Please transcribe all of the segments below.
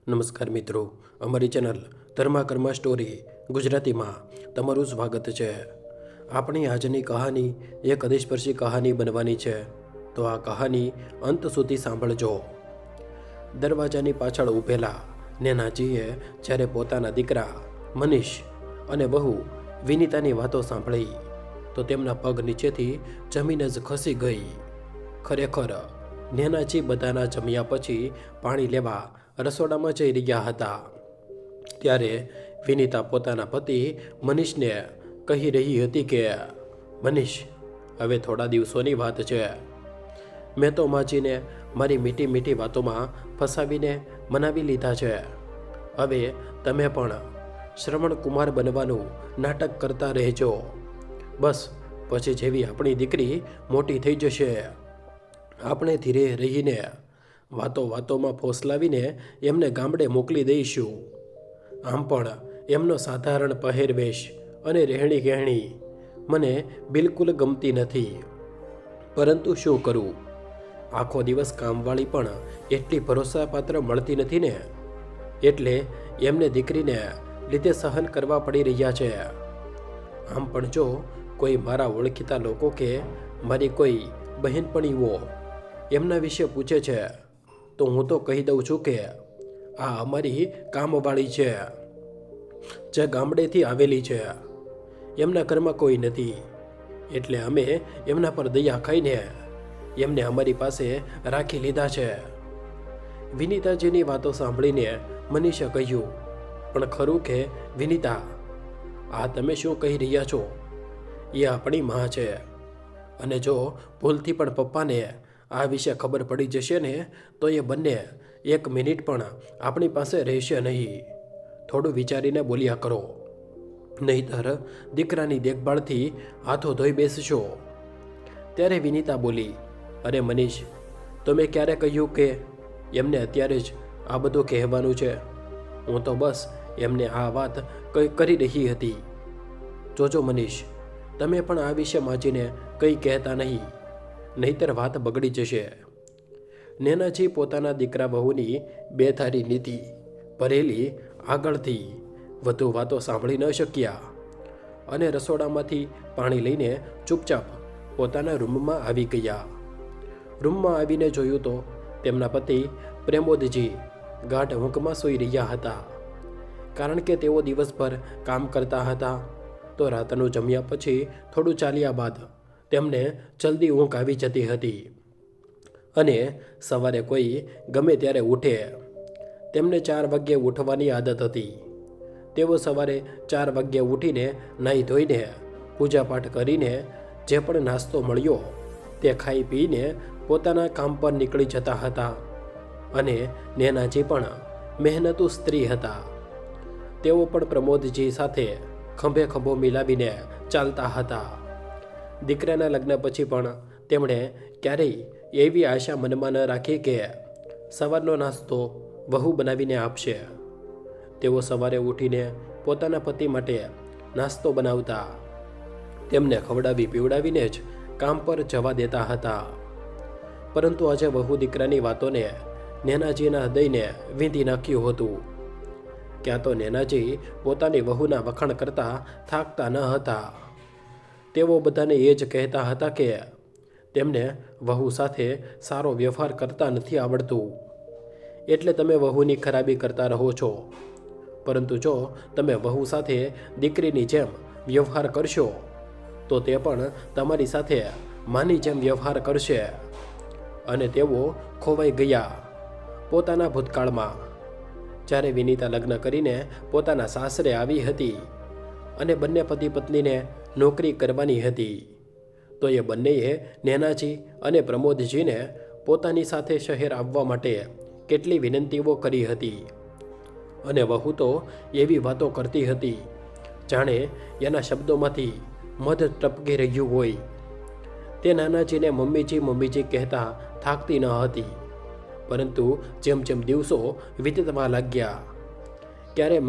નમસ્કાર મિત્રો, અમારી ચેનલ ધર્મા કર્મા સ્ટોરી ગુજરાતીમાં તમારું સ્વાગત છે। આપણી આજની કહાની એક હૃદયસ્પર્શી કહાની બનવાની છે, તો આ કહાની અંત સુધી સાંભળજો। દરવાજાની પાછળ ઊભેલા નેનાજીએ જ્યારે પોતાના દીકરા મનીષ અને વહુ વિનીતાની વાતો સાંભળી તો તેમના પગ નીચેથી જમીન જ ખસી ગઈ। ખરેખર નેનાજી બધાના જમ્યા પછી પાણી લેવા રસોડામાં જઈ રહ્યા હતા ત્યારે વિનીતા પોતાના પતિ મનીષને કહી રહી હતી કે મનીષ, હવે થોડા દિવસોની વાત છે। મેં તો માજીને મારી મીઠી મીઠી વાતોમાં ફસાવીને મનાવી લીધા છે। હવે તમે પણ શ્રવણ કુમાર બનવાનું નાટક કરતા રહેજો। બસ પછી જેવી આપણી દીકરી મોટી થઈ જશે, આપણે ધીરે રહીને વાતોમાં ફોસલાવીને એમને ગામડે મોકલી દઈશું। આમ પણ એમનો સાધારણ પહેરવેશ અને રહેણી કહેણી મને બિલકુલ ગમતી નથી, પરંતુ શું કરું, આખો દિવસ કામવાળી પણ એટલી ભરોસાપાત્ર મળતી નથી ને, એટલે એમને દીકરીને લીધે સહન કરવા પડી રહ્યા છે। આમ પણ જો કોઈ મારા ઓળખીતા લોકો કે મારી કોઈ બહેનપણીઓ એમના વિશે પૂછે છે તો હું તો કહી દઉં છું કે આ અમારી કામવાળી છે, જે ગામડેથી આવેલી છે। એમના ઘરમાં કોઈ નથી, એટલે અમે એમના પર દયા ખાઈને એમને અમારી પાસે રાખી લીધા છે। વિનીતાજીની વાતો સાંભળીને મનીષે કહ્યું, પણ ખરું કે વિનીતા, આ તમે શું કહી રહ્યા છો? એ આપણી માં છે, અને જો ભૂલથી પણ પપ્પાને આ વિશે ખબર પડી જશે ને તો એ બંને એક મિનિટ પણ આપણી પાસે રહેશે નહીં। થોડું વિચારીને બોલ્યા કરો, નહીંતર દીકરાની દેખભાળથી હાથો ધોઈ બેસશો। ત્યારે વિનીતા બોલી, અરે મનીષ, તો મેં ક્યારે કહ્યું કે એમને અત્યારે જ આ બધું કહેવાનું છે? હું તો બસ એમને આ વાત કરી રહી હતી। જોજો મનીષ, તમે પણ આ વિશે માજીને કંઈ કહેતા નહીં, નહીંતર વાત બગડી જશે। નેનાજી પોતાના દીકરા વહુની બેધારી નીતિ ભરેલી આગળથી વધુ વાતો સાંભળી ન શક્યા અને રસોડામાંથી પાણી લઈને ચૂપચાપ પોતાના રૂમમાં આવી ગયા। રૂમમાં આવીને જોયું તો તેમના પતિ પ્રેમોદજી ગાઢ ઊંઘમાં સૂઈ રહ્યા હતા, કારણ કે તેઓ દિવસભર કામ કરતા હતા, તો રાતનું જમ્યા પછી થોડું ચાલ્યા બાદ તેમને જલ્દી ઊંઘ આવી જતી હતી અને સવારે કોઈ ગમે ત્યારે ઉઠે, તેમને 4 વાગ્યે ઉઠવાની આદત હતી। તેઓ સવારે 4 વાગ્યે ઉઠીને નાહી ધોઈને પૂજાપાઠ કરીને જે પણ નાસ્તો મળ્યો તે ખાઈ પીને પોતાના કામ પર નીકળી જતા હતા અને નેનાજી પણ મહેનતુ સ્ત્રી હતા। તેઓ પણ પ્રમોદજી સાથે ખંભે ખંભો મિલાવીને ચાલતા હતા। દીકરાના લગ્ન પછી પણ તેમણે ક્યારેય એવી આશા મનમાં ન રાખી કે સવારનો નાસ્તો વહુ બનાવીને આપશે। તેઓ સવારે ઉઠીને પોતાના પતિ માટે નાસ્તો બનાવતા, તેમને ખવડાવી પીવડાવીને જ કામ પર જવા દેતા હતા। પરંતુ આજે વહુ દીકરાની વાતોને નેનાજીના હૃદયને વીંધી નાખ્યું હતું। ક્યાં તો નેનાજી પોતાની વહુના વખાણ કરતા થાકતા ન હતા। તેઓ બધાને એ જ કહેતા હતા કે તેમને વહુ સાથે સારો વ્યવહાર કરતા નથી આવડતું, એટલે તમે વહુની ખરાબી કરતા રહો છો। પરંતુ જો તમે વહુ સાથે દીકરીની જેમ વ્યવહાર કરશો તો તે પણ તમારી સાથે માની જેમ વ્યવહાર કરશે। અને તેઓ ખોવાઈ ગયા પોતાના ભૂતકાળમાં। જ્યારે વિનીતા લગ્ન કરીને પોતાના સાસરે આવી હતી અને બંને પતિ પત્નીને નોકરી કરવાની હતી, તો એ બંનેએ નેનાજી અને પ્રમોદજીને પોતાની સાથે શહેર આવવા માટે કેટલી વિનંતીઓ કરી હતી, અને વહુ તો એવી વાતો કરતી હતી જાણે એના શબ્દોમાંથી મધ ટપકી રહ્યું હોય। તે નાનાજીને મમ્મીજી મમ્મીજી કહેતા થાકતી ન હતી, પરંતુ જેમ જેમ દિવસો વીતવા લાગ્યા ત્યારે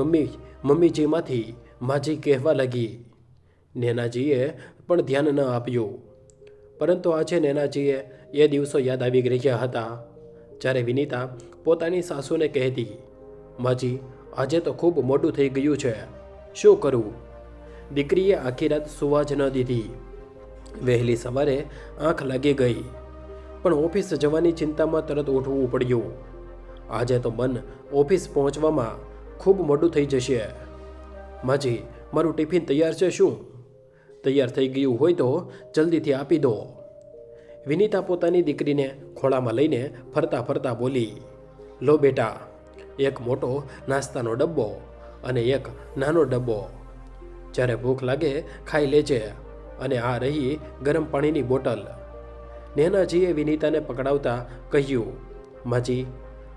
મમ્મીજીમાંથી માજી કહેવા લાગી। નેનાજીએ પણ ધ્યાન ન આપ્યું, પરંતુ આજે નેનાજીએ એ દિવસો યાદ આવી રહ્યા હતા જ્યારે વિનીતા પોતાની સાસુને કહેતી, માજી, આજે તો ખૂબ મોડું થઈ ગયું છે, શું કરું? દીકરીએ આખી રાત સૂવા જ ન દીધી. વહેલી સવારે આંખ લાગી ગઈ, પણ ઓફિસ જવાની ચિંતામાં તરત ઉઠવું પડ્યું. આજે તો મન ઓફિસ પહોંચવામાં ખૂબ મોડું થઈ જશે. માજી, મારું ટિફિન તૈયાર છે શું? તૈયાર થઈ ગયું હોય તો જલ્દીથી આપી દો. વિનીતા પોતાની દીકરીને ખોળામાં લઈને ફરતા ફરતા બોલી. લો બેટા, એક મોટો નાસ્તાનો ડબ્બો અને એક નાનો ડબ્બો. જ્યારે ભૂખ લાગે ખાઈ લેજે. અને આ રહી ગરમ પાણીની બોટલ. નેનાજીએ વિનીતાને પકડાવતા કહ્યું, માજી,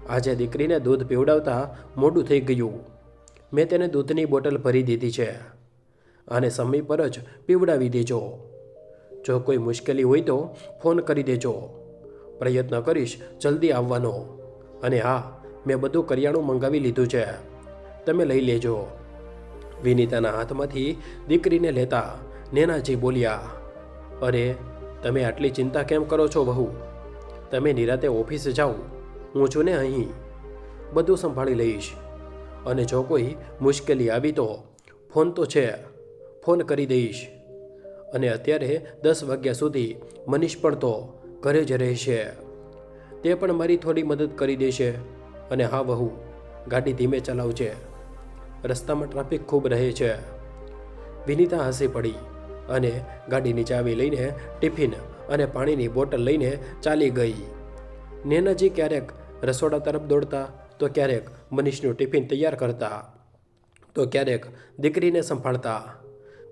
આજે દીકરીને દૂધ પીવડાવતા મોડું થઈ ગયું. મેં તેને દૂધની બોટલ ભરી દીધી છે. આને સમય પર જ પીવડાવી દેજો. જો કોઈ મુશ્કેલી હોય તો ફોન કરી દેજો. પ્રયત્ન કરીશ જલ્દી આવવાનો. અને હા, મેં બધું કરિયાણું મંગાવી લીધું છે, તમે લઈ લેજો. વિનીતાના હાથમાંથી દીકરીને લેતા નેનાજી બોલ્યા, અરે, તમે આટલી ચિંતા કેમ કરો છો વહુ? તમે નિરાતે ઓફિસ જાઓ, હું છું ને અહીં, બધું સંભાળી લઈશ. અને જો કોઈ મુશ્કેલી આવી તો ફોન તો છે, ફોન કરી દઈશ. અને અત્યારે 10 વાગ્યા સુધી મનીષ પણ તો ઘરે જ રહેશે, તે પણ મારી થોડી મદદ કરી દેશે. અને હા વહુ, ગાડી ધીમે ચલાવજે, રસ્તામાં ટ્રાફિક ખૂબ રહે છે. વિનીતા હસી પડી અને ગાડીની ચાવી લઈને ટિફિન અને પાણીની બોટલ લઈને ચાલી ગઈ. નેનાજી ક્યારેક રસોડા તરફ દોડતા, તો ક્યારેક મનીષનું ટિફિન તૈયાર કરતા, તો ક્યારેક દીકરીને સંભાળતા,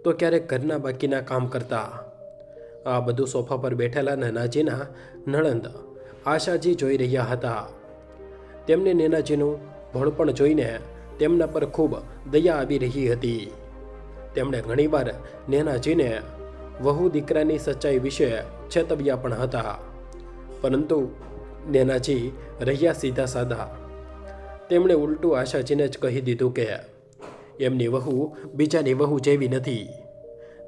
તો ક્યારેક ઘરના બાકીના કામ કરતા. આ બધું સોફા પર બેઠેલા નેનાજીના નણંદ આશાજી જોઈ રહ્યા હતા. તેમને નેનાજીનું ભણપણ જોઈને તેમના પર ખૂબ દયા આવી રહી હતી. તેમણે ઘણીવાર નેનાજીને વહુ દીકરાની સચ્ચાઈ વિશે ચેતવ્યા પણ હતા, પરંતુ નેનાજી રહ્યા સીધા સાદા. તેમણે ઉલટું આશાજીને જ કહી દીધું કે એમની વહુ બીજાની વહુ જેવી નથી.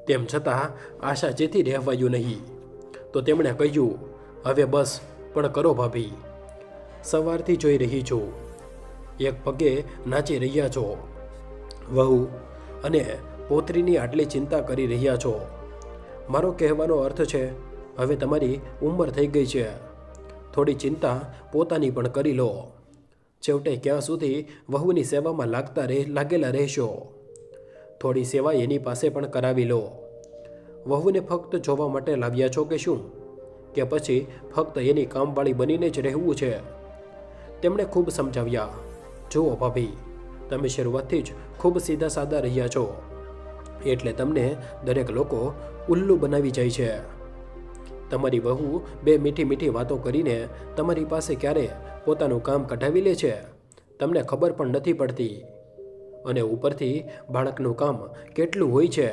તેમ છતાં આશાજીથી રહેવાયું નહીં, તો તેમણે કહ્યું, હવે બસ પણ કરો ભાભી, સવારથી જોઈ રહી છું, એક પગે નાચી રહ્યા છો, વહુ અને પોતરીની આટલી ચિંતા કરી રહ્યા છો. મારો કહેવાનો અર્થ છે, હવે તમારી ઉંમર થઈ ગઈ છે, થોડી ચિંતા પોતાની પણ કરી લો. છેવટે ક્યાં સુધી વહુની સેવામાં લાગેલા રહેશો? થોડી સેવા એની પાસે પણ કરાવી લો. વહુને ફક્ત જોવા માટે લાવ્યા છો કે શું? કે પછી ફક્ત એની કામવાળી બનીને જ રહેવું છે? તેમણે ખૂબ સમજાવ્યા, જુઓ ભાભી, તમે શરૂઆતથી જ ખૂબ સીધા સાદા રહ્યા છો, એટલે તમને દરેક લોકો ઉલ્લુ બનાવી જાય છે. તમારી વહુ બે મીઠી મીઠી વાતો કરીને તમારી પાસે ક્યારે પોતાનું કામ કઢાવી લે છે, તમને ખબર પણ નથી પડતી. અને ઉપરથી બાળકનું કામ કેટલું હોય છે.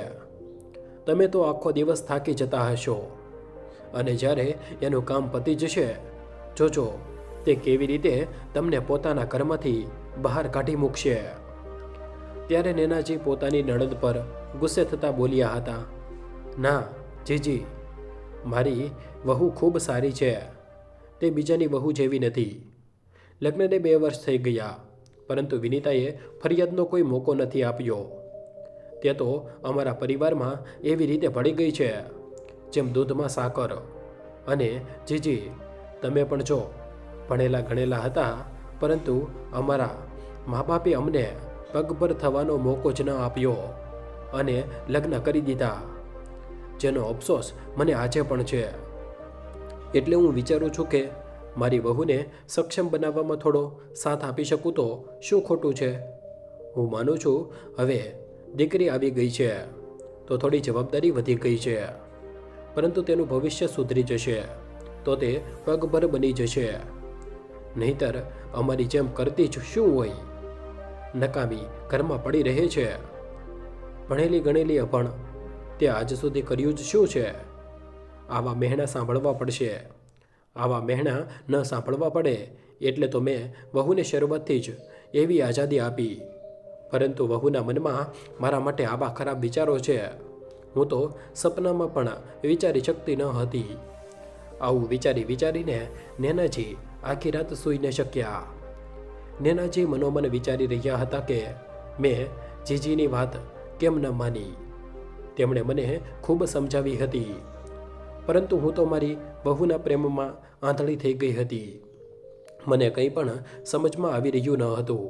તમે તો આખો દિવસ થાકી જતા હશો, અને જ્યારે એનું કામ પતી જશે, જોજો તે કેવી રીતે તમને પોતાના ઘરમાંથી બહાર કાઢી મૂકશે. ત્યારે નેનાજી પોતાની નણંદ પર ગુસ્સે થતાં બોલ્યા હતા, ના જીજી, મારી વહુ ખૂબ સારી છે, તે બીજાની વહુ જેવી નથી. લગ્નને 2 વર્ષ થઈ ગયા, પરંતુ વિનીતાએ ફરિયાદનો કોઈ મોકો નથી આપ્યો. તે તો અમારા પરિવારમાં એવી રીતે ભળી ગઈ છે જેમ દૂધમાં સાકર. અને જીજી, તમે પણ જો ભણેલા ગણેલા હતા, પરંતુ અમારા મા બાપે અમને પગભર થવાનો મોકો જ ન આપ્યો અને લગ્ન કરી દીધા, જેનો અફસોસ મને આજે પણ છે. એટલે હું વિચારું છું કે મારી વહુને સક્ષમ બનાવવામાં થોડો સાથ આપી શકું તો શું ખોટું છે? હું માનું છું હવે દીકરી આવી ગઈ છે તો થોડી જવાબદારી વધી ગઈ છે, પરંતુ તેનું ભવિષ્ય સુધરી જશે તો તે પગભર બની જશે. નહીંતર અમારી જેમ કરતી જ શું હોય, નકામી ઘરમાં પડી રહે છે. ભણેલી ગણેલી અભણ, તે આજ સુધી કર્યું જ શું છે? આવા મહેણા સાંભળવા પડશે. આવા મહેણા ન સાંભળવા પડે એટલે તો મેં વહુને શરૂઆતથી જ એવી આઝાદી આપી, પરંતુ વહુના મનમાં મારા માટે આવા ખરાબ વિચારો છે, હું તો સપનામાં પણ વિચારી શકતી ન હતી. આવું વિચારીને નેનાજી આખી રાત સૂઈ ન શક્યા. નેનાજી મનોમન વિચારી રહ્યા હતા કે મેં જીજીની વાત કેમ ન માની. તેમણે મને ખૂબ સમજાવી હતી, પરંતુ હું તો મારી બહુના પ્રેમમાં આંધળી થઈ ગઈ હતી. મને કંઈ પણ સમજમાં આવી રહ્યું ન હતું.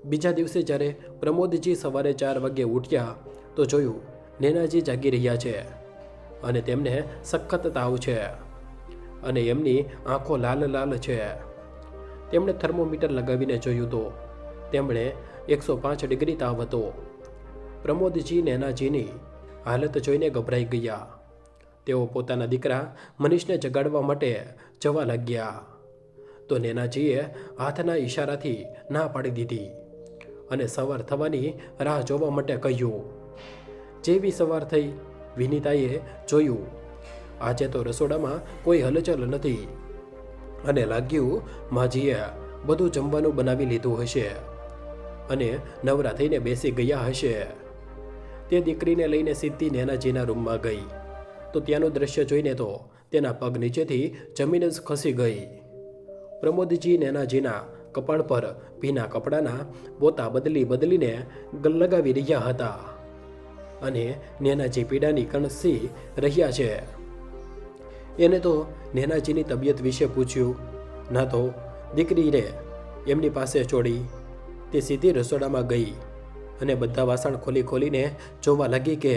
બીજા દિવસે જ્યારે પ્રમોદજી સવારે 4 વાગ્યે ઉઠ્યા તો જોયું નેનાજી જાગી રહ્યા છે અને તેમને સખત તાવ છે અને એમની આંખો લાલ લાલ છે. તેમણે થર્મોમીટર લગાવીને જોયું તો તેમણે 105 ડિગ્રી તાવ હતો. પ્રમોદજી નેનાજીની હાલત જોઈને ગભરાઈ ગયા. તેઓ પોતાના દીકરા મનીષને જગાડવા માટે જવા લાગ્યા તો નેનાજીએ હાથના ઈશારાથી ના પાડી દીધી અને સવાર થવાની રાહ જોવા માટે કહ્યું. જેવી સવાર થઈ વિનીતાએ જોયું આજે તો રસોડામાં કોઈ હલચલ નથી અને લાગ્યું માજીએ બધું જમવાનું બનાવી લીધું હશે અને નવરા થઈને બેસી ગયા હશે. તે દીકરીને લઈને સીધી નેનાજીના રૂમમાં ગઈ તો ત્યાંનું દ્રશ્ય જોઈને તો તેના પગ નીચેથી જમીન જ ખસી ગઈ. પ્રમોદજી નેનાજીના કપાળ પર ભીના કપડાના પોતા બદલીને લગાવી રહ્યા હતા અને નેનાજી પીડાની કણસી રહ્યા છે. એને તો નેનાજીની તબિયત વિશે પૂછ્યું ના તો દીકરીને એમની પાસે છોડી તે સીધી રસોડામાં ગઈ અને બધા વાસણ ખોલીને જોવા લાગી કે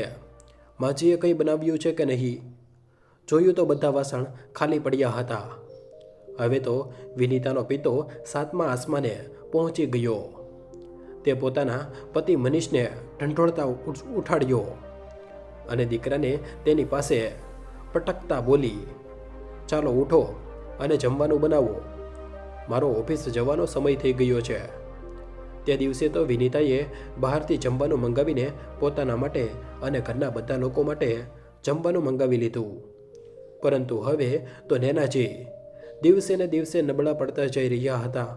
માજીએ કંઈ બનાવ્યું છે કે નહીં. જોયું તો બધા વાસણ ખાલી પડ્યા હતા. હવે તો વિનીતાનો પિત્તો 7મા આસમાને પહોંચી ગયો. તે પોતાના પતિ મનીષને ઢંઢોળતા ઉઠાડ્યો અને દીકરાને તેની પાસે પટકતા બોલી, ચાલો ઉઠો અને જમવાનું બનાવો, મારો ઓફિસ જવાનો સમય થઈ ગયો છે. તે દિવસે તો વિનીતાએ બહારથી જમવાનું મંગાવીને પોતાના માટે અને ઘરના બધા લોકો માટે જમવાનું મંગાવી લીધું. પરંતુ હવે તો નેનાજી દિવસે ને દિવસે નબળા પડતા જઈ રહ્યા હતા,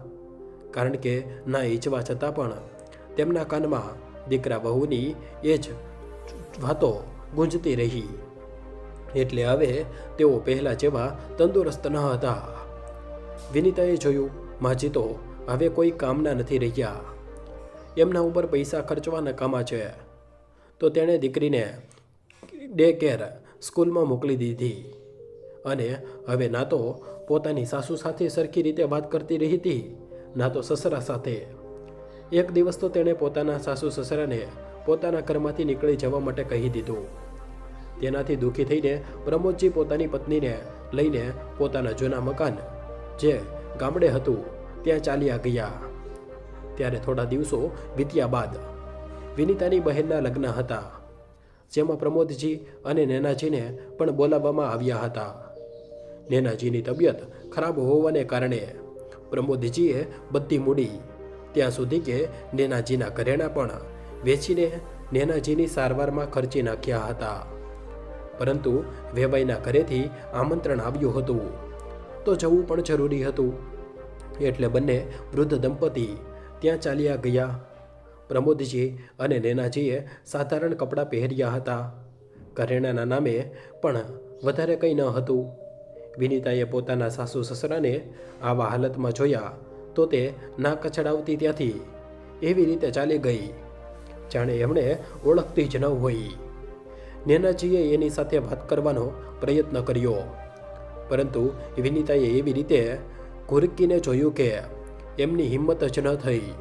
કારણ કે ના ઈચ્છવા છતાં પણ તેમના કાનમાં દીકરા વહુની એ જ વાતો ગુંજતી રહી. એટલે હવે તેઓ પહેલાં જેવા તંદુરસ્ત ન હતા. વિનીતાએ જોયું માજી તો હવે કોઈ કામના નથી રહ્યા, એમના ઉપર પૈસા ખર્ચવા નકામા છે. તો તેણે દીકરીને ડે કેર સ્કૂલમાં મોકલી દીધી અને હવે ના તો પોતાની સાસુ સાથે સરખી રીતે વાત કરતી રહી હતી, ના તો સસરા સાથે. એક દિવસ તો તેણે પોતાના સાસુ સસરાને પોતાના ઘરમાંથી નીકળી જવા માટે કહી દીધું. તેનાથી દુઃખી થઈને પ્રમોદજી પોતાની પત્નીને લઈને પોતાના જૂના મકાન જે ગામડે હતું ત્યાં ચાલ્યા ગયા. ત્યારે થોડા દિવસો વીત્યા બાદ વિનીતાની બહેનના લગ્ન હતા, જેમાં પ્રમોદજી અને નેનાજીને પણ બોલાવવામાં આવ્યા હતા. નેનાજીની તબિયત ખરાબ હોવાને કારણે પ્રમોદજીએ બધી મૂડી ત્યાં સુધી કે નેનાજીના ઘરેણાં પણ વેચીને નેનાજીની સારવારમાં ખર્ચી નાખ્યા હતા. પરંતુ વેવાઈના ઘરેથી આમંત્રણ આવ્યું હતું તો જવું પણ જરૂરી હતું, એટલે બંને વૃદ્ધ દંપતી ત્યાં ચાલ્યા ગયા. પ્રમોદજી અને નેનાજીએ સાધારણ કપડાં પહેર્યા હતા. ઘરેણાના નામે પણ વધારે કંઈ ન હતું. વિનીતાએ પોતાના સાસુ સસરાને આવા હાલતમાં જોયા તો તે ના કચડાવતી ત્યાંથી એવી રીતે ચાલી ગઈ જાણે એમણે ઓળખતી જ ન હોય. નેનાજીએ એની સાથે વાત કરવાનો પ્રયત્ન કર્યો, પરંતુ વિનીતાએ એવી રીતે ઘુરકીને જોયું કે એમની હિંમત જ ન થઈ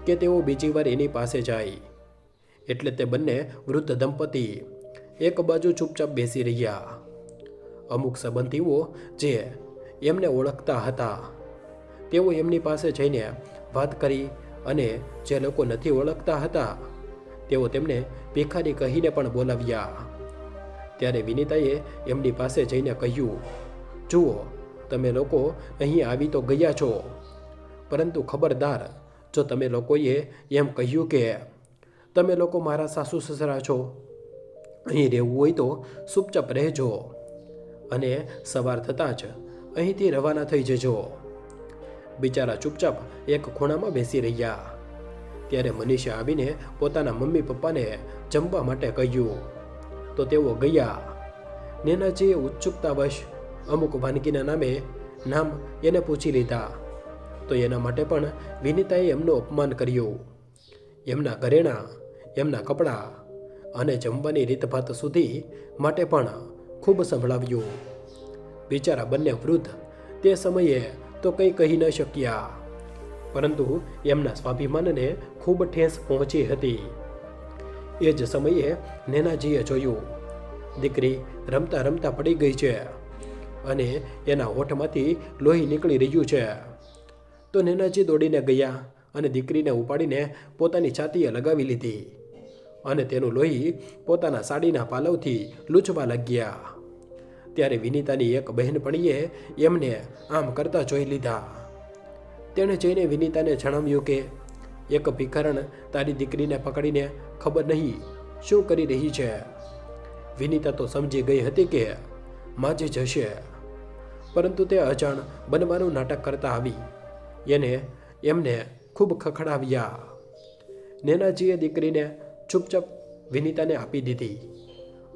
કે તેઓ બીજી વાર એની પાસે જાય. એટલે તે બંને વૃદ્ધ દંપતી એક બાજુ ચૂપચાપ બેસી રહ્યા. અમુક સંબંધીઓ જે એમને ઓળખતા હતા તેઓ એમની પાસે જઈને વાત કરી અને જે લોકો નથી ઓળખતા હતા તેઓ તેમને ભિખારી કહીને પણ બોલાવ્યા. ત્યારે વિનીતાએ એમની પાસે જઈને કહ્યું, જુઓ તમે લોકો અહીં આવી તો ગયા છો, પરંતુ ખબરદાર જો તમે લોકોએ એમ કહ્યું કે તમે લોકો મારા સાસુ સસરા છો, અહીં રહેવું હોય તો ચૂપચાપ રહેજો અને સવાર થતાં જ અહીંથી રવાના થઈ જજો. બિચારા ચૂપચાપ એક ખૂણામાં બેસી રહ્યા. ત્યારે મનીષે આવીને પોતાના મમ્મી પપ્પાને જમવા માટે કહ્યું તો તેઓ ગયા. નેનાજીએ ઉત્સુકતાવશ અમુક વાનગીના નામ એને પૂછી લીધા, તો એના માટે પણ વિનીતાએ એમનું અપમાન કર્યું. એમના ઘરેણાં, એમના કપડાં અને જમવાની રીતભાત સુધી માટે પણ ખૂબ સંભળાવ્યું. બિચારા બંને વૃદ્ધ તે સમયે તો કંઈ કહી ન શક્યા, પરંતુ એમના સ્વાભિમાનને ખૂબ ઠેસ પહોંચી હતી. એ જ સમયે નેનાજીએ જોયું દીકરી રમતા રમતા પડી ગઈ છે અને એના હોઠમાંથી લોહી નીકળી રહ્યું છે. તો નેનાજી દોડીને ગયા અને દીકરીને ઉપાડીને પોતાની છાતીએ લગાવી લીધી અને તેનું લોહી પોતાના સાડીના પાલવથી લૂછવા લાગ્યા. ત્યારે વિનીતાની એક બહેનપણીએ એમને આમ કરતા જોઈ લીધા. તેણે જઈને વિનીતાને જણાવ્યું કે એક ભિખારણ તારી દીકરીને પકડીને ખબર નહીં શું કરી રહી છે. વિનીતા તો સમજી ગઈ હતી કે માજી જશે, પરંતુ તે અજાણ બનવાનું નાટક કરતા આવી એમને ખૂબ ખખડાવ્યા. નેનાજીએ દીકરીને ચૂપચાપ વિનીતાને આપી દીધી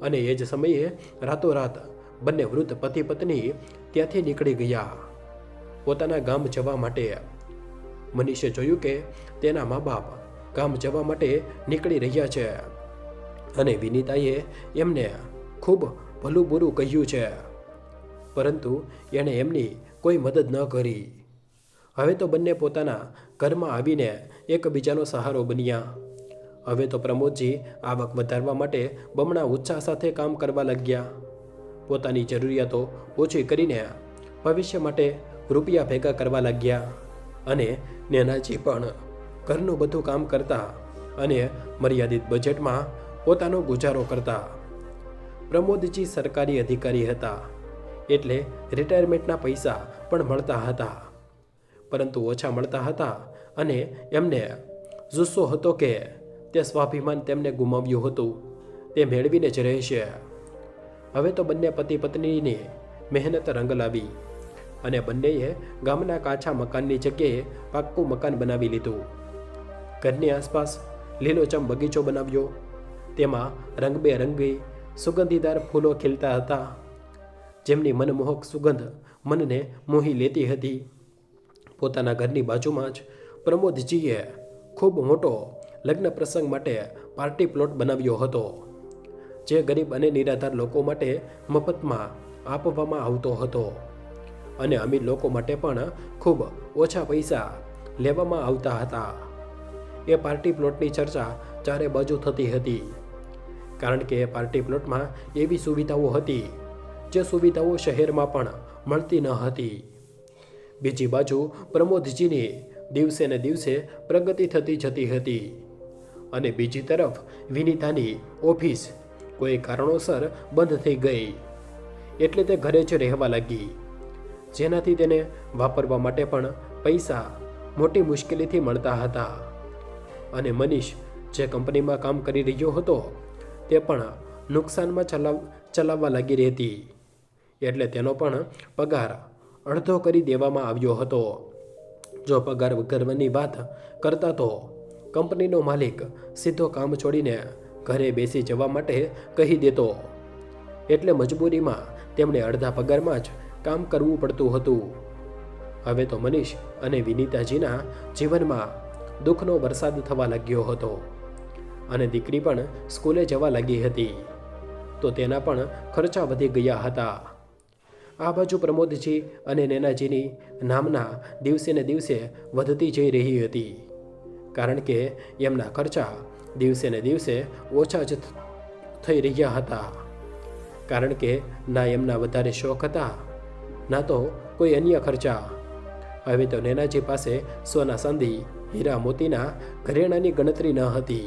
અને એ જ સમયે રાતોરાત બંને વૃદ્ધ પતિ પત્ની ત્યાંથી નીકળી ગયા પોતાના ગામ જવા માટે. મનીષે જોયું કે તેના મા બાપ ગામ જવા માટે નીકળી રહ્યા છે અને વિનીતાએ એમને ખૂબ ભલું બુરું કહ્યું છે, પરંતુ એણે એમની કોઈ મદદ ન કરી. હવે તો બંને પોતાના ઘરમાં આવીને એકબીજાનો સહારો બન્યા. હવે તો પ્રમોદજી આવક વધારવા માટે બમણા ઉત્સાહ સાથે કામ કરવા લાગ્યા. પોતાની જરૂરિયાતો ઓછી કરીને ભવિષ્ય માટે રૂપિયા ભેગા કરવા લાગ્યા અને નેનાજી પણ ઘરનું બધું કામ કરતા અને મર્યાદિત બજેટમાં પોતાનો ગુજારો કરતા. પ્રમોદજી સરકારી અધિકારી હતા, એટલે રિટાયરમેન્ટના પૈસા પણ મળતા હતા, પરંતુ ઓછા મળતા હતા અને એમને જુસ્સો હતો કે તે સ્વાભિમાન તેમને ગુમાવ્યું હતું તે મેળવીને જ રહેશે. હવે તો બંને પતિ પત્નીની મહેનત રંગ લાવી અને બંનેએ ગામના કાચા મકાનની જગ્યાએ પાક્કું મકાન બનાવી લીધું. ઘરની આસપાસ લીલોછમ બગીચો બનાવ્યો. તેમાં રંગબેરંગી સુગંધીદાર ફૂલો ખીલતા હતા, જેમની મનમોહક સુગંધ મનને મોહી લેતી હતી. પોતાના ઘરની બાજુમાં જ પ્રમોદજીએ ખૂબ મોટો લગ્ન પ્રસંગ માટે પાર્ટી પ્લોટ બનાવ્યો હતો, જે ગરીબ અને નિરાધાર લોકો માટે મફતમાં આપવામાં આવતો હતો અને અમીર લોકો માટે પણ ખૂબ ઓછા પૈસા લેવામાં આવતા હતા. એ પાર્ટી પ્લોટની ચર્ચા ચારે બાજુ થતી હતી, કારણ કે એ પાર્ટી પ્લોટમાં એવી સુવિધાઓ હતી જે સુવિધાઓ શહેરમાં પણ મળતી ન હતી. બીજી બાજુ પ્રમોદજીની દિવસે ને દિવસે પ્રગતિ થતી જતી હતી અને બીજી તરફ વિનીતાની ઓફિસ કોઈ કારણોસર બંધ થઈ ગઈ, એટલે તે ઘરે જ રહેવા લાગી, જેનાથી તેને વાપરવા માટે પણ પૈસા મોટી મુશ્કેલીથી મળતા હતા. અને મનીષ જે કંપનીમાં કામ કરી રહ્યો હતો તે પણ નુકસાનમાં ચલાવવા લાગી રહેતી, એટલે તેનો પણ પગાર અડધો કરી દેવામાં આવ્યો હતો. જો પગાર કરવાની વાત કરતા તો કંપનીનો માલિક સીધો કામ છોડીને ઘરે બેસી જવા માટે કહી દેતો, એટલે મજબૂરીમાં તેમણે અડધા પગારમાં જ કામ કરવું પડતું હતું. હવે તો મનીષ અને વિનીતાજીના જીવનમાં દુઃખનો વરસાદ થવા લાગ્યો હતો અને દીકરી પણ સ્કૂલે જવા લાગી હતી, તો તેના પણ ખર્ચા વધી ગયા હતા. આ બાજુ પ્રમોદજી અને નેનાજીની નામના દિવસે ને દિવસે વધતી જઈ રહી હતી, કારણ કે એમના ખર્ચા દિવસે ને દિવસે ઓછા જ થઈ રહ્યા હતા, કારણ કે ના એમના વધારે શોખ હતા, ના તો કોઈ અન્ય ખર્ચા. હવે તો નેનાજી પાસે સોના ચાંદી હીરા મોતીના ઘરેણાની ગણતરી ન હતી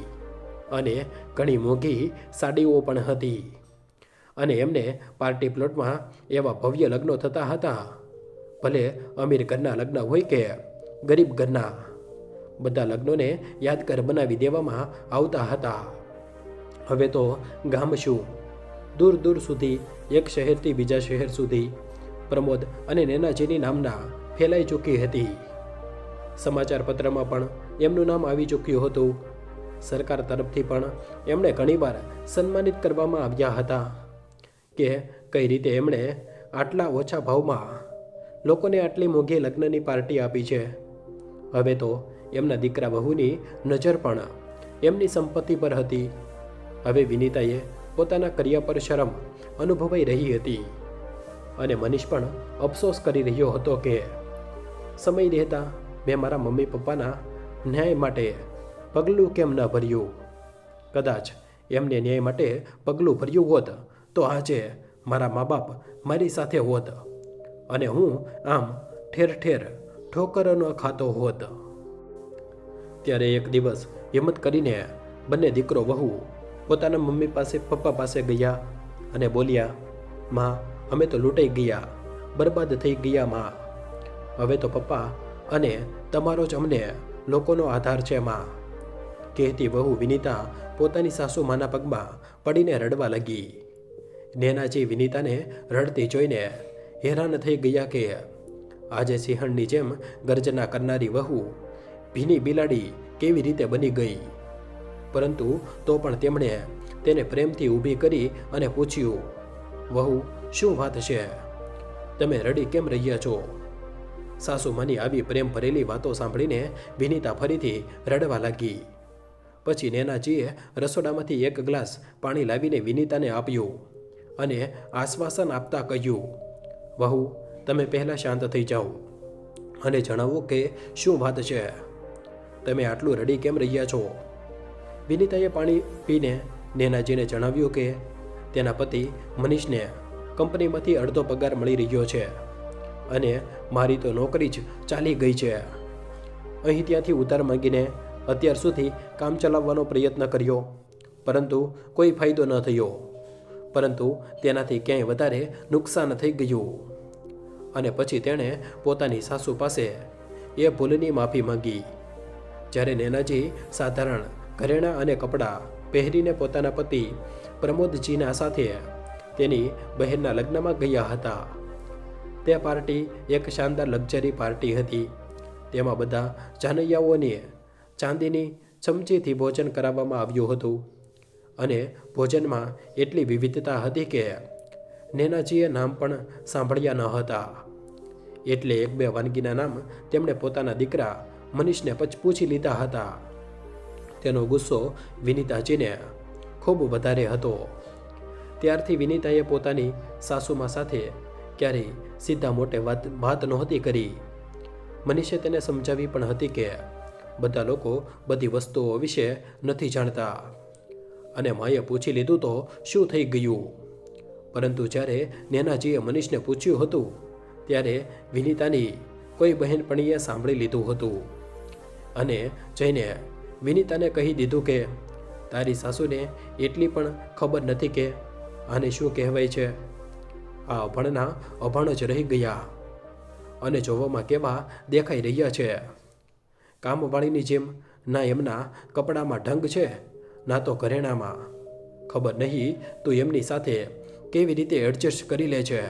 અને ઘણી મોંઘી સાડીઓ પણ હતી. અને એમને પાર્ટી પ્લોટમાં એવા ભવ્ય લગ્નો થતા હતા, ભલે અમીર ઘરના લગ્ન હોય કે ગરીબ ઘરના, બધા લગ્નોને યાદગાર બનાવી દેવામાં આવતા હતા. હવે તો ગામ શું, દૂર દૂર સુધી, એક શહેરથી બીજા શહેર સુધી પ્રમોદ અને નેનાજીની નામના ફેલાઈ ચૂકી હતી. સમાચાર પત્રમાં પણ એમનું નામ આવી ચૂક્યું હતું. સરકાર તરફથી પણ એમણે ઘણીવાર સન્માનિત કરવામાં આવ્યા હતા કે કઈ રીતે એમણે આટલા ઓછા ભાવમાં લોકોને આટલી મોંઘી લગ્નની પાર્ટી આપી છે હવે તો એમના દીકરા વહુની નજર પણ એમની સંપત્તિ પર હતી. હવે વિનીતાએ પોતાના કર્યા પર શરમ અનુભવાઈ રહી હતી અને મનીષ પણ અફસોસ કરી રહ્યો હતો કે સમય રહેતા મેં મારા મમ્મી પપ્પાના ન્યાય માટે પગલું કેમ ન ભર્યું. કદાચ એમને ન્યાય માટે પગલું ભર્યું હોત તો આજે મારા મા બાપ મારી સાથે હોત અને હું આમ ઠેર ઠેર ઠોકર ન ખાતો હોત. ત્યારે એક દિવસ હિંમત કરીને બંને દીકરો વહુ પોતાના મમ્મી પાસે પપ્પા પાસે ગયા અને બોલ્યા, માં, અમે તો લૂંટાઈ ગયા, બરબાદ થઈ ગયા માં. હવે તો પપ્પા અને તમારો જ અમને લોકોનો આધાર છે માં. કહેતી વહુ વિનીતા પોતાની સાસુ માના પગમાં પડીને રડવા લાગી. નેનાજી વિનીતાને રડતી જોઈને હેરાન થઈ ગયા કે આજે સિંહણની જેમ ગર્જના કરનારી વહુ ભીની બિલાડી કેવી રીતે બની ગઈ. પરંતુ તો પણ તેમણે તેને પ્રેમથી ઊભી કરી અને પૂછ્યું, વહુ, શું વાત છે? તમે રડી કેમ રહ્યા છો? સાસુમાની આવી પ્રેમ ભરેલી વાતો સાંભળીને વિનીતા ફરીથી રડવા લાગી. પછી નેનાજીએ રસોડામાંથી એક ગ્લાસ પાણી લાવીને વિનીતાને આપ્યું અને આશ્વાસન આપતા કહ્યું, વહુ, તમે પહેલાં શાંત થઈ જાઓ અને જણાવો કે શું વાત છે? તમે આટલું રડી કેમ રહ્યા છો? વિનીતાએ પાણી પીને નેનાજીને જણાવ્યું કે તેના પતિ મનીષને કંપનીમાંથી અડધો પગાર મળી રહ્યો છે અને મારી તો નોકરી જ ચાલી ગઈ છે. અહીં ત્યાંથી ઉધાર માંગીને અત્યાર સુધી કામ ચલાવવાનો પ્રયત્ન કર્યો, પરંતુ કોઈ ફાયદો ન થયો. પરંતુ તેનાથી ક્યાંય વધારે નુકસાન થઈ ગયું અને પછી તેણે પોતાની સાસુ પાસે એ ભૂલની માફી માંગી. જ્યારે નેનાજી સાધારણ ઘરેણાં અને કપડાં પહેરીને પોતાના પતિ પ્રમોદજીના સાથે તેની બહેનના લગ્નમાં ગયા હતા. તે પાર્ટી એક શાનદાર લક્ઝરી પાર્ટી હતી. તેમાં બધા જાનૈયાઓને ચાંદીની ચમચીથી ભોજન કરાવવામાં આવ્યું હતું અને ભોજનમાં એટલી વિવિધતા હતી કે નેનાજીએ નામ પણ સાંભળ્યા ન હતા. એટલે એક બે વાનગીના નામ તેમણે પોતાના દીકરા મનીષને પૂછી લીધા હતા. તેનો ગુસ્સો વિનીતાજીને ખૂબ વધારે હતો. ત્યારથી વિનીતાએ પોતાની સાસુમા સાથે ક્યારેય સીધા મોટે વાત નહોતી કરી. મનીષે તેને સમજાવી પણ હતી કે બધા લોકો બધી વસ્તુઓ વિશે નથી જાણતા અને માએ પૂછી લીધું તો શું થઈ ગયું. પરંતુ જ્યારે નેનાજીએ મનીષને પૂછ્યું હતું ત્યારે વિનીતાની કોઈ બહેનપણીએ સાંભળી લીધું હતું અને જઈને વિનીતાને કહી દીધું કે તારી સાસુને એટલી પણ ખબર નથી કે આને શું કહેવાય છે. આ અભણના અભણ જ રહી ગયા અને જોવામાં કેવા દેખાઈ રહ્યા છે. કામવાળીની જેમ ના એમના કપડામાં ઢંગ છે ના તો ઘરેણામાં. ખબર નહીં તું એમની સાથે કેવી રીતે એડજસ્ટ કરી લે છે.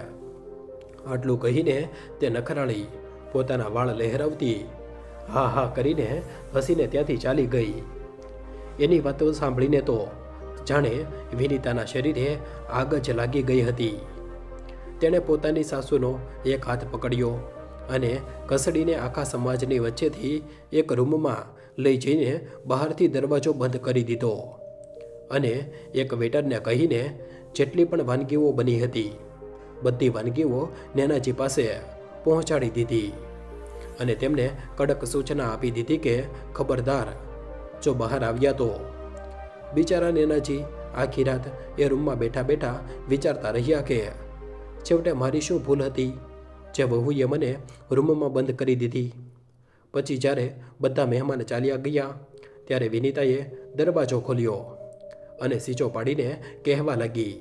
આટલું કહીને તે નખરાળી પોતાના વાળ લહેરાવતી હા હા કરીને હસીને ત્યાંથી ચાલી ગઈ. એની વાતો સાંભળીને તો જાણે વિનીતાના શરીરે આગ જ લાગી ગઈ હતી. તેણે પોતાની સાસુનો એક હાથ પકડ્યો અને ઘસડીને આખા સમાજની વચ્ચેથી એક રૂમમાં લઈ જઈને બહારથી દરવાજો બંધ કરી દીધો અને એક વેટરને કહીને જેટલી પણ વાનગીઓ બની હતી બધી વાનગીઓ નેનાજી પાસે પહોંચાડી દીધી અને તેમને કડક સૂચના આપી દીધી કે ખબરદાર, જો બહાર આવ્યા તો. બિચારા નેનાજી આખી રાત એ રૂમમાં બેઠા બેઠા વિચારતા રહ્યા કે છેવટે મારી શું ભૂલ હતી જે વહુએ મને રૂમમાં બંધ કરી દીધી. પછી જ્યારે બધા મહેમાન ચાલ્યા ગયા ત્યારે વિનીતાએ દરવાજો ખોલ્યો અને સીચો પાડીને કહેવા લાગી,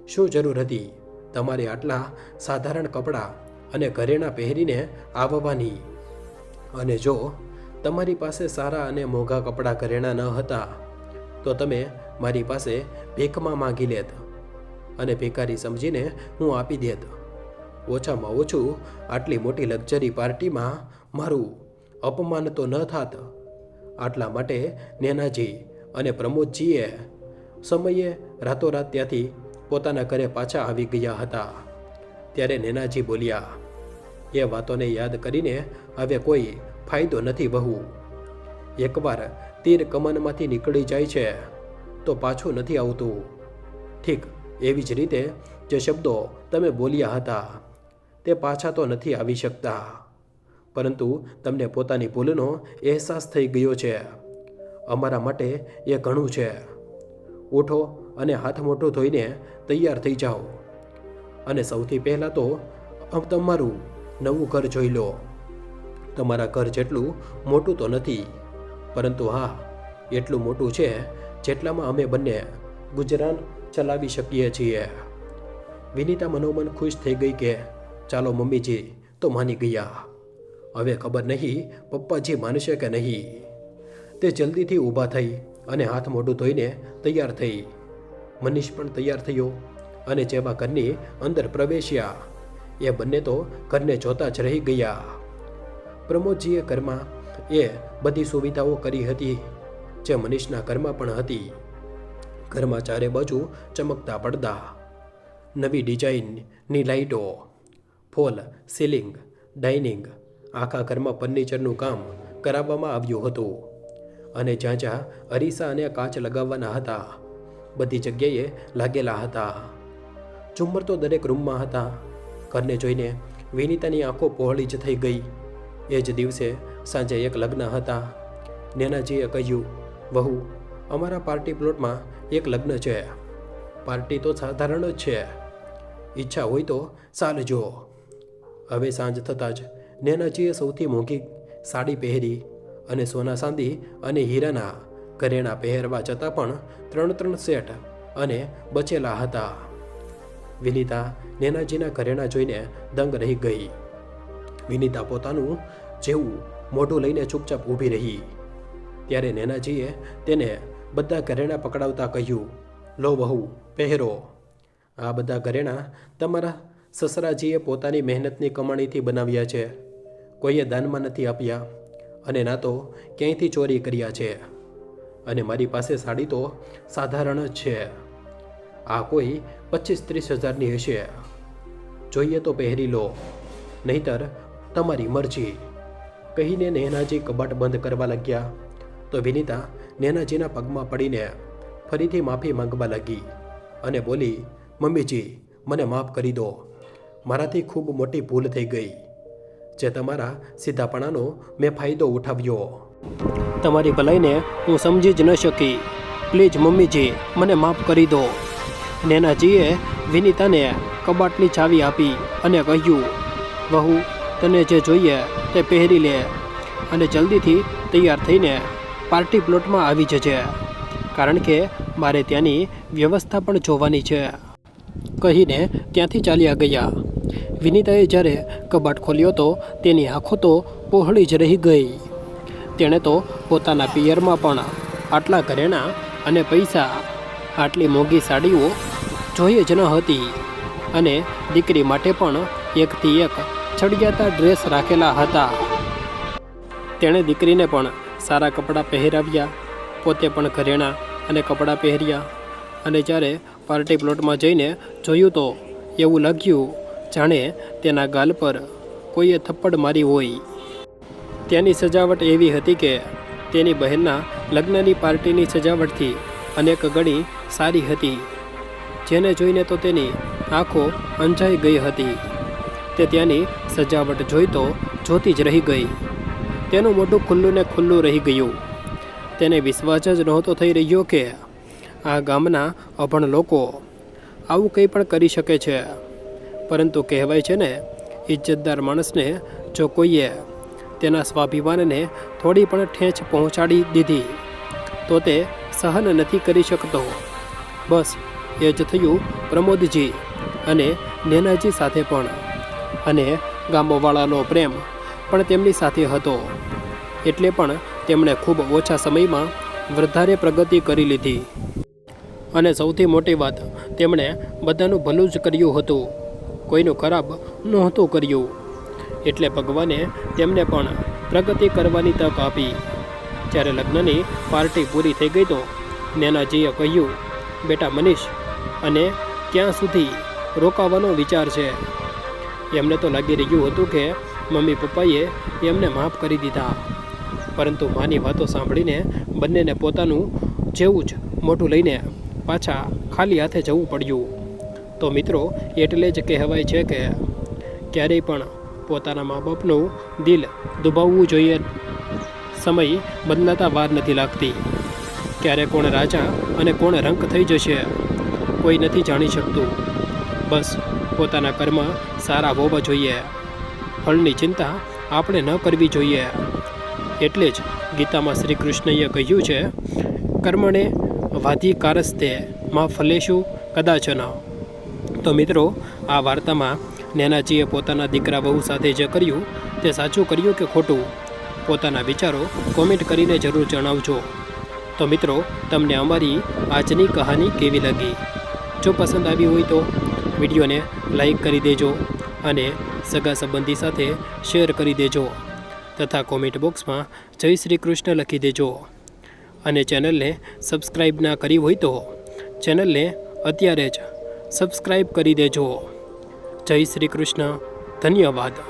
શું જરૂર હતી તમારે આટલા સાધારણ કપડાં અને ઘરેણાં પહેરીને આવવાની? અને જો તમારી પાસે સારા અને મોંઘા કપડાં ઘરેણાં ન હતા તો તમે મારી પાસે ભીખમાં માંગી લેત અને ભિખારી સમજીને હું આપી દેત. ઓછામાં ઓછું આટલી મોટી લક્ઝરી પાર્ટીમાં મારું અપમાન તો ન થાત. આટલા માટે નેનાજી અને પ્રમોદજીએ સમયે રાતોરાત ત્યાંથી પોતાના ઘરે પાછા આવી ગયા હતા. ત્યારે નેનાજી બોલ્યા, એ વાતોને યાદ કરીને હવે કોઈ ફાયદો નથી બહુ. એકવાર તીર કમનમાંથી નીકળી જાય છે તો પાછું નથી આવતું. ઠીક એવી જ રીતે જે શબ્દો તમે બોલ્યા હતા તે પાછા તો નથી આવી શકતા, પરંતુ તમને પોતાની ભૂલનો અહેસાસ થઈ ગયો છે. અમારા માટે એ ઘણું છે. ઉઠો અને હાથ મોઢું ધોઈને તૈયાર થઈ જાઓ, અને સૌથી પહેલાં તો તમારું નવું ઘર જોઈ લો. તમારા ઘર જેટલું મોટું તો નથી, પરંતુ હા એટલું મોટું છે જેટલામાં અમે બંને ગુજરાન ચલાવી શકીએ છીએ. વિનીતા મનોમન ખુશ થઈ ગઈ કે ચાલો મમ્મીજી તો માની ગયા. હવે ખબર નહીં પપ્પાજી માનશે કે નહીં. તે જલ્દીથી ઊભા થઈ અને હાથ મોઢું ધોઈને તૈયાર થઈ. મનીષ પણ તૈયાર થયો અને જેવા ઘરની અંદર પ્રવેશ્યા એ બંને તો ઘરને જોતા જ રહી ગયા. પ્રમોદજીએ ઘરમાં એ બધી સુવિધાઓ કરી હતી જે મનીષના ઘરમાં પણ હતી. ઘરમાં ચારે બાજુ ચમકતા પડદા, નવી ડિઝાઇનની લાઇટો, ફોલ સીલિંગ, ડાઇનિંગ, આખા ઘરમાં ફર્નિચરનું કામ કરાવવામાં આવ્યું હતું. અને જ્યાં જ્યાં અરીસા અને કાચ લગાવવાના હતા બધી જગ્યાએ લાગેલા હતા. ઝુમ્મર તો દરેક રૂમમાં હતા. ઘરને જોઈને વિનીતાની આંખો પહોળી જ થઈ ગઈ. એ જ દિવસે સાંજે એક લગ્ન હતા. નેનાજીએ કહ્યું, વહુ અમારા પાર્ટી પ્લોટમાં એક લગ્ન છે. પાર્ટી તો સાધારણ જ છે, ઈચ્છા હોય તો ચાલજો. હવે સાંજ થતાં જ નેનાજીએ સૌથી મોંઘી સાડી પહેરી અને સોના ચાંદી અને હીરાના ઘરેણાં પહેરવા જતાં પણ 3 સેટ અને બચેલા હતા. વિનીતા નેનાજીના ઘરેણાં જોઈને દંગ રહી ગઈ. વિનીતા પોતાનું જેવું મોઢું લઈને ચૂપચાપ ઊભી રહી. ત્યારે નેનાજીએ તેને બધા ઘરેણાં પકડાવતા કહ્યું, લો વહુ પહેરો. આ બધા ઘરેણાં તમારા સસરાજીએ પોતાની મહેનતની કમાણીથી બનાવ્યા છે. કોઈએ દાનમાં નથી આપ્યા અને ના તો ક્યાંયથી ચોરી કર્યા છે. અને મારી પાસે સાડી તો સાધારણ જ છે. આ કોઈ 25-30 હજારની હશે. જોઈએ તો પહેરી લો, નહીતર તમારી મરજી. કહીને નેનાજી કબાટ બંધ કરવા લાગ્યા તો વિનીતા નેનાજીના પગમાં પડીને ફરીથી માફી માંગવા લાગી અને બોલી, મમ્મીજી મને માફ કરી દો. મારાથી ખૂબ મોટી ભૂલ થઈ ગઈ. જે તમારા સીધાપણાનો મેં ફાયદો ઉઠાવ્યો. તમારી ભલાઈને હું સમજી જ ન શકી. પ્લીઝ મમ્મીજી મને માફ કરી દો. નેનાજીએ વિનીતાને કબાટની ચાવી આપી અને કહ્યું, વહુ તને જે જોઈએ તે પહેરી લે અને જલ્દીથી તૈયાર થઈને પાર્ટી પ્લોટમાં આવી જજે, કારણ કે મારે ત્યાંની વ્યવસ્થા પણ જોવાની છે. કહીને ત્યાંથી ચાલ્યા ગયા. વિનીતાએ જ્યારે કબાટ ખોલ્યો તો તેની આંખો તો પહોળી જ રહી ગઈ. તેણે તો પોતાના પિયરમાં પણ આટલા ઘરેણાં અને પૈસા, આટલી મોંઘી સાડીઓ જોઈએ જ ન હતી. અને દીકરી માટે પણ એકથી એક ચડિયાતા ડ્રેસ રાખેલા હતા. તેણે દીકરીને પણ સારા કપડાં પહેરાવ્યા, પોતે પણ ઘરેણાં અને કપડાં પહેર્યા. અને જ્યારે પાર્ટી પ્લોટમાં જઈને જોયું તો એવું લાગ્યું જાણે તેના ગાલ પર કોઈએ થપ્પડ મારી હોય. ત્યાંની સજાવટ એવી હતી કે તેની બહેનના લગ્નની પાર્ટીની સજાવટથી અનેક ગણી સારી હતી, જેને જોઈને તો તેની આંખો અંજાઈ ગઈ હતી. તે ત્યાંની સજાવટ જોઈ તો જોતી જ રહી ગઈ. તેનું મોઢું ખુલ્લું ને ખુલ્લું રહી ગયું. તેને વિશ્વાસ જ નહોતો થઈ રહ્યો કે આ ગામના અભણ લોકો આવું કંઈ પણ કરી શકે છે. પરંતુ કહેવાય છે ને, ઇજ્જતદાર માણસને જો કોઈએ તેના સ્વાભિમાનને થોડી પણ ઠેંચ પહોંચાડી દીધી તો તે સહન નથી કરી શકતો. બસ એ જ થયું પ્રમોદજી અને નેનાજી સાથે પણ. અને ગામવાળાનો પ્રેમ પણ તેમની સાથે હતો, એટલે પણ તેમણે ખૂબ ઓછા સમયમાં વધારે પ્રગતિ કરી લીધી. અને સૌથી મોટી વાત, તેમણે બધાનું ભલું જ કર્યું હતું, કોઈનું ખરાબ નહોતું કર્યું. એટલે ભગવાને તેમને પણ પ્રગતિ કરવાની તક આપી. જ્યારે લગ્નની પાર્ટી પૂરી થઈ ગઈ તો નેનાજીએ કહ્યું, બેટા મનીષ, અને ક્યાં સુધી રોકાવાનો વિચાર છે? એમને તો લાગી રહ્યું હતું કે મમ્મી પપ્પાએ એમને માફ કરી દીધા. પરંતુ માની વાતો સાંભળીને બંનેને પોતાનું જેવું જ મોઢું લઈને પાછા ખાલી હાથે જવું પડ્યું. તો મિત્રો, એટલે જ કહેવાય છે કે ક્યારેય પણ પોતાના મા બાપનું દિલ દુભાવવું જોઈએ. સમય બદલાતા વાર નથી લાગતી. ક્યારે કોણ રાજા અને કોણ રંક થઈ જશે કોઈ નથી જાણી શકતું. બસ પોતાના કર્મ સારા હોવા જોઈએ. ફળની ચિંતા આપણે ન કરવી જોઈએ. એટલે જ ગીતામાં શ્રી કૃષ્ણએ કહ્યું છે, કર્મણે વાધિકારસ્તે માં ફલેશુ કદાચન. તો મિત્રો, આ વાર્તામાં નેનાજીએ પોતાના દીકરા વહુ સાથે જે કર્યું તે સાચું કર્યું કે ખોટું, પોતાના વિચારો કોમેન્ટ કરીને જરૂર જણાવજો. તો મિત્રો, તમને અમારી આજની કહાની કેવી લાગી? જો પસંદ આવી હોય તો વિડીયોને લાઈક કરી દેજો અને સગા સંબંધી સાથે શેર કરી દેજો તથા કોમેન્ટ બોક્સમાં જય શ્રી કૃષ્ણ લખી દેજો. અને ચેનલને સબસ્ક્રાઈબ ના કરી હોય તો ચેનલને અત્યારે જ સબસ્ક્રાઈબ કરી દેજો. જય શ્રી કૃષ્ણ. ધન્યવાદ.